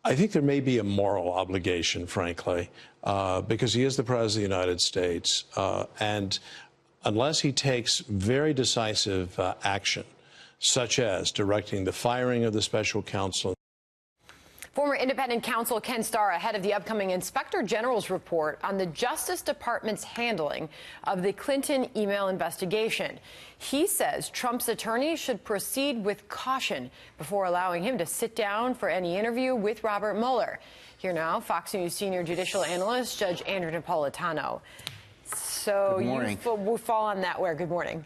I think there may be a moral obligation, frankly, because he is the President of the United States. And unless he takes very decisive action, such as directing the firing of the special counsel. Former independent counsel Ken Starr ahead of the upcoming Inspector General's report on the Justice Department's handling of the Clinton email investigation. He says Trump's attorneys should proceed with caution before allowing him to sit down for any interview with Robert Mueller. Here now, Fox News senior judicial analyst Judge Andrew Napolitano. So you fall on that where? Good morning.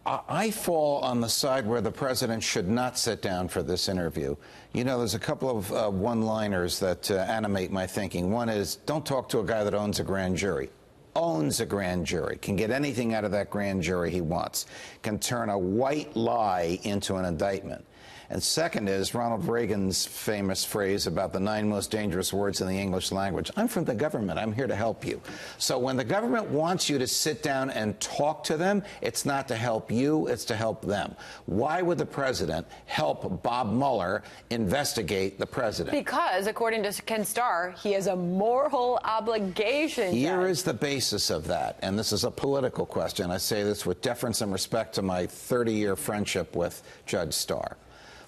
I fall on the side where the president should not sit down for this interview. You know, there's a couple of one-liners that animate my thinking. One is, don't talk to a guy that owns a grand jury. Owns a grand jury, can get anything out of that grand jury he wants, can turn a white lie into an indictment. And second is Ronald Reagan's famous phrase about the 9 most dangerous words in the English language. I'm from the government. I'm here to help you. So when the government wants you to sit down and talk to them, it's not to help you, it's to help them. Why would the president help Bob Mueller investigate the president? Because, according to Ken Starr, he has a moral obligation. Here is the basis of that, and this is a political question. I say this with deference and respect to my 30-year friendship with Judge Starr.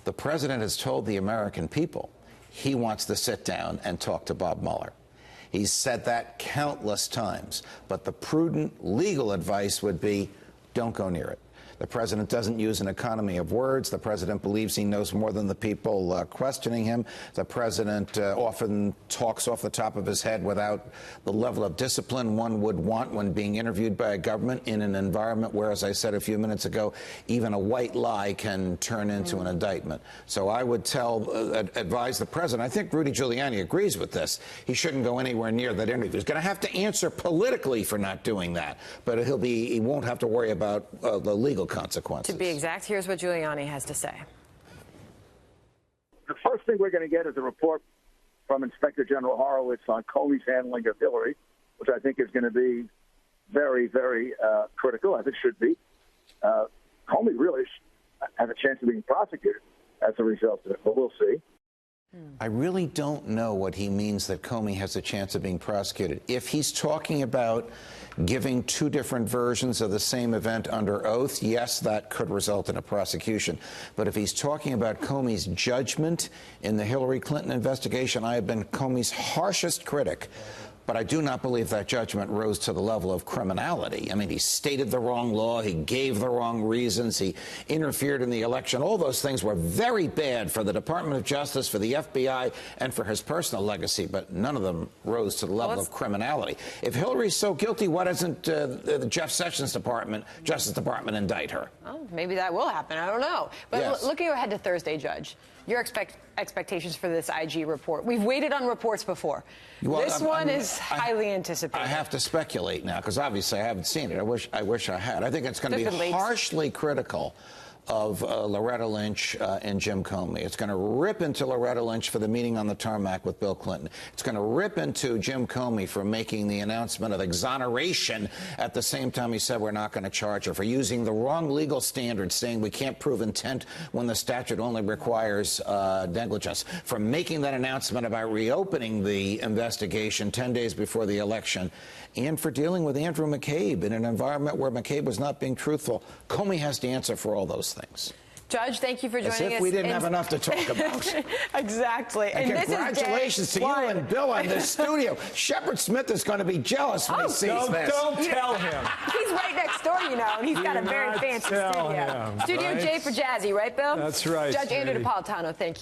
The president has told the American people he wants to sit down and talk to Bob Mueller. He's said that countless times, but the prudent legal advice would be, don't go near it. The president doesn't use an economy of words. The president believes he knows more than the people questioning him. The president often talks off the top of his head without the level of discipline one would want when being interviewed by a government in an environment where, as I said a few minutes ago, even a white lie can turn into an indictment. So I would advise the president, I think Rudy Giuliani agrees with this, he shouldn't go anywhere near that interview. He's going to have to answer politically for not doing that, but he won't have to worry about the legal consequences. To be exact, here's what Giuliani has to say. The first thing we're going to get is a report from Inspector General Horowitz on Comey's handling of Hillary, which I think is going to be very, very critical, as it should be. Comey really has a chance of being prosecuted as a result of it, but we'll see. I really don't know what he means that Comey has a chance of being prosecuted. If he's talking about giving two different versions of the same event under oath, yes, that could result in a prosecution. But if he's talking about Comey's judgment in the Hillary Clinton investigation, I have been Comey's harshest critic. But I do not believe that judgment rose to the level of criminality. I mean, he stated the wrong law, he gave the wrong reasons, he interfered in the election. All those things were very bad for the Department of Justice, for the FBI, and for his personal legacy, but none of them rose to the level of criminality. If Hillary's so guilty, why doesn't the Jeff Sessions Justice Department indict her? Oh, maybe that will happen. I don't know. But yes. Looking ahead to Thursday, Judge, your expectations for this IG report. We've waited on reports before. Well, this one is highly anticipated. I have to speculate now because obviously I haven't seen it. I wish I had. I think it's going to be harshly critical of Loretta Lynch and Jim Comey. It's going to rip into Loretta Lynch for the meeting on the tarmac with Bill Clinton. It's going to rip into Jim Comey for making the announcement of exoneration at the same time he said we're not going to charge her, for using the wrong legal standards, saying we can't prove intent when the statute only requires negligence, for making that announcement about reopening the investigation 10 days before the election, and for dealing with Andrew McCabe in an environment where McCabe was not being truthful. Comey has to answer for all those things. Judge, thank you for joining us. As if we didn't have enough to talk about. Exactly. And congratulations to you and Bill on this studio. Shepard Smith is going to be jealous when he sees this. Don't tell him. He's right next door, you know, and he's got a very fancy studio. Studio J for Jazzy, right, Bill? That's right. Judge Andrew Napolitano, thank you.